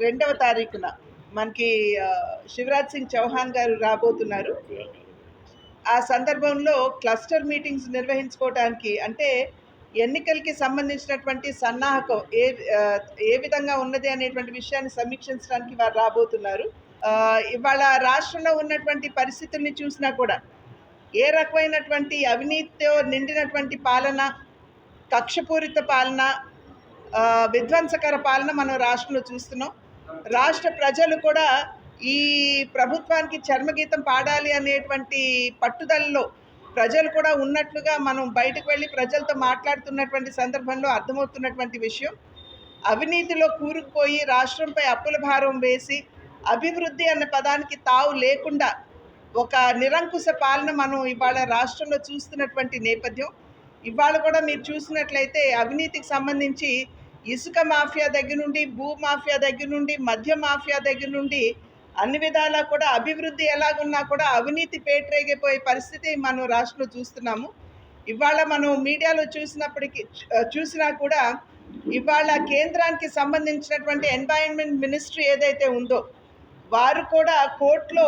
2వ తారీఖున మనకి శివరాజ్ సింగ్ చౌహాన్ గారు రాబోతున్నారు. ఆ సందర్భంలో క్లస్టర్ మీటింగ్స్ నిర్వహించుకోవడానికి అంటే ఎన్నికలకి సంబంధించినటువంటి సన్నాహకం ఏ విధంగా ఉన్నది అనేటువంటి విషయాన్ని సమీక్షించడానికి వారు రాబోతున్నారు. ఇవాళ రాష్ట్రంలో ఉన్నటువంటి పరిస్థితుల్ని చూసినా కూడా ఏ రకమైనటువంటి అవినీతితో నిండినటువంటి పాలన, కక్షపూరిత పాలన, విధ్వంసకర పాలన మనం రాష్ట్రంలో చూస్తున్నాం. రాష్ట్ర ప్రజలు కూడా ఈ ప్రభుత్వానికి చర్మగీతం పాడాలి అనేటువంటి పట్టుదలలో ప్రజలు కూడా ఉన్నట్లుగా మనం బయటకు వెళ్ళి ప్రజలతో మాట్లాడుతున్నటువంటి సందర్భంలో అర్థమవుతున్నటువంటి విషయం, అవినీతిలో కూరుకుపోయి రాష్ట్రంపై అప్పుల భారం వేసి అభివృద్ధి అన్న పదానికి తావు లేకుండా ఒక నిరంకుశ పాలన మనం ఇవాళ రాష్ట్రంలో చూస్తున్నటువంటి నేపథ్యం. ఇవాళ కూడా మీరు చూసినట్లయితే అవినీతికి సంబంధించి ఇసుక మాఫియా దగ్గర నుండి, భూ మాఫియా దగ్గర నుండి, మద్య మాఫియా దగ్గర నుండి అన్ని విధాలా కూడా అభివృద్ధి ఎలాగున్నా కూడా అవినీతి పేటరేగిపోయే పరిస్థితి మనం రాష్ట్రంలో చూస్తున్నాము. ఇవాళ మనం మీడియాలో చూసినా కూడా ఇవాళ కేంద్రానికి సంబంధించినటువంటి ఎన్వైరన్మెంట్ మినిస్ట్రీ ఏదైతే ఉందో వారు కూడా కోర్టులో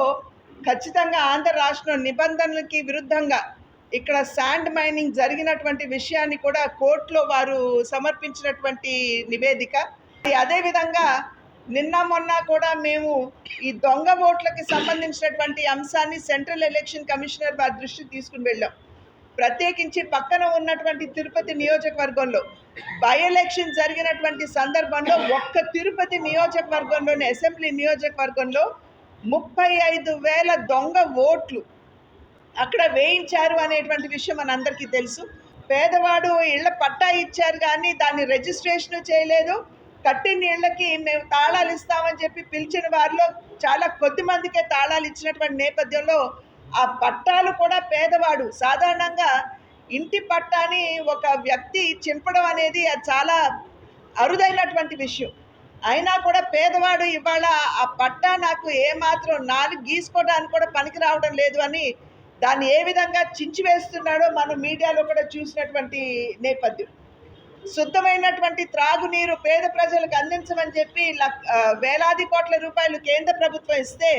ఖచ్చితంగా ఆంధ్ర రాష్ట్రం నిబంధనలకి విరుద్ధంగా ఇక్కడ శాండ్ మైనింగ్ జరిగినటువంటి విషయాన్ని కూడా కోర్టులో వారు సమర్పించినటువంటి నివేదిక. అదేవిధంగా నిన్న మొన్న కూడా మేము ఈ దొంగ ఓట్లకి సంబంధించినటువంటి అంశాన్ని సెంట్రల్ ఎలక్షన్ కమిషనర్ వారి దృష్టికి తీసుకుని వెళ్ళాం. ప్రత్యేకించి పక్కన ఉన్నటువంటి తిరుపతి నియోజకవర్గంలో బై ఎలక్షన్ జరిగినటువంటి సందర్భంలో ఒక్క తిరుపతి నియోజకవర్గంలోని అసెంబ్లీ నియోజకవర్గంలో 35,000 దొంగ ఓట్లు అక్కడ వేయించారు అనేటువంటి విషయం మనందరికీ తెలుసు. పేదవాడు ఇళ్ల పట్టా ఇచ్చారు కానీ దాన్ని రిజిస్ట్రేషన్ చేయలేదు. కట్టిన ఇళ్లకి మేము తాళాలు ఇస్తామని చెప్పి పిలిచిన వారిలో చాలా కొద్ది మందికే తాళాలు ఇచ్చినటువంటి నేపథ్యంలో ఆ పట్టాలు కూడా పేదవాడు సాధారణంగా ఇంటి పట్టాని ఒక వ్యక్తి చింపడం అనేది అది చాలా అరుదైనటువంటి విషయం. అయినా కూడా పేదవాడు ఇవాళ ఆ పట్టా నాకు ఏమాత్రం 4 గీసుకోవడానికి కూడా పనికి రావడం లేదు అని దాన్ని ఏ విధంగా చించివేస్తున్నాడో మనం మీడియాలో కూడా చూసినటువంటి నేపథ్యం. శుద్ధమైనటువంటి త్రాగునీరు పేద ప్రజలకు అందించమని చెప్పి వేలాది కోట్ల రూపాయలు కేంద్ర ప్రభుత్వం ఇస్తే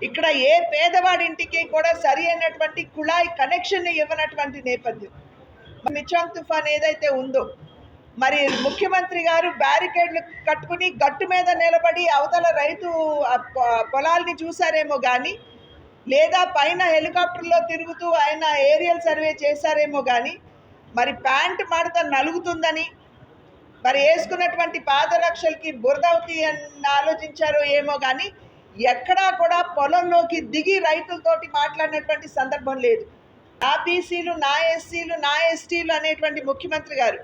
ఇక్కడ ఏ పేదవాడి ఇంటికి కూడా సరి అయినటువంటి కుళాయి కనెక్షన్ ఇవ్వనటువంటి నేపథ్యం. మిచాంగ్ తుఫాన్ ఏదైతే ఉందో మరి ముఖ్యమంత్రి గారు బ్యారికేడ్లు కట్టుకుని గట్టు మీద నిలబడి అవతల రైతు పొలాల్ని చూసారేమో కానీ లేదా పైన హెలికాప్టర్లో తిరుగుతూ ఆయన ఏరియల్ సర్వే చేశారేమో కానీ మరి ప్యాంట్ మడత నలుగుతుందని మరి వేసుకున్నటువంటి పాదరక్షలకి బురదవుతి అని ఆలోచించారో ఏమో కానీ ఎక్కడా కూడా పొలంలోకి దిగి రైతులతోటి మాట్లాడినటువంటి సందర్భం లేదు. నా బీసీలు, నా ఎస్సీలు, నా ఎస్టీలు అనేటువంటి ముఖ్యమంత్రి గారు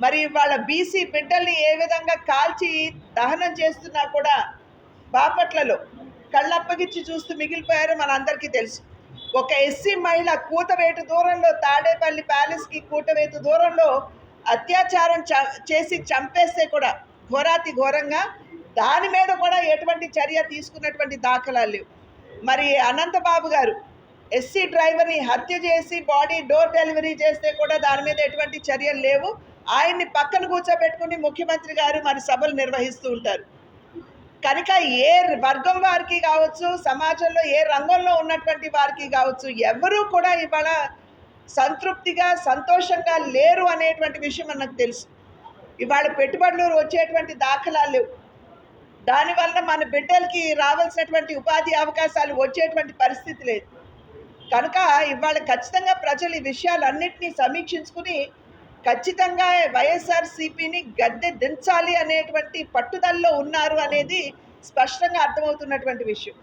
మరి వాళ్ళ బీసీ బిడ్డల్ని ఏ విధంగా కాల్చి దహనం చేస్తున్నా కూడా బాపట్లలో కళ్ళప్పగిచ్చి చూస్తూ మిగిలిపోయారో మనందరికీ తెలుసు. ఒక ఎస్సీ మహిళ కూతవేటు దూరంలో తాడేపల్లి ప్యాలెస్కి కూతవేటు దూరంలో అత్యాచారం చేసి చంపేస్తే కూడా ఘోరాతి ఘోరంగా దాని మీద కూడా ఎటువంటి చర్య తీసుకున్నటువంటి దాఖలాలు లేవు. మరి అనంతబాబు గారు ఎస్సీ డ్రైవర్ని హత్య చేసి బాడీ డోర్ డెలివరీ చేస్తే కూడా దాని మీద ఎటువంటి చర్యలు లేవు. ఆయన్ని పక్కన కూర్చోబెట్టుకుని ముఖ్యమంత్రి గారు మరి సభలు నిర్వహిస్తూ ఉంటారు. కనుక ఏ వర్గం వారికి కావచ్చు, సమాజంలో ఏ రంగంలో ఉన్నటువంటి వారికి కావచ్చు, ఎవరూ కూడా ఇవాళ సంతృప్తిగా సంతోషంగా లేరు అనేటువంటి విషయం మనకు తెలుసు. ఇవాళ పెట్టుబడులు వచ్చేటువంటి దాఖలాలు లేవు. దానివల్ల మన బిడ్డలకి రావాల్సినటువంటి ఉపాధి అవకాశాలు వచ్చేటువంటి పరిస్థితి లేదు. కనుక ఇవాళ ఖచ్చితంగా ప్రజలు ఈ విషయాలన్నింటినీ సమీక్షించుకుని ఖచ్చితంగా వైఎస్ఆర్సీపీని గద్దె దించాలి అనేటువంటి పట్టుదలలో ఉన్నారు అనేది స్పష్టంగా అర్థమవుతున్నటువంటి విషయం.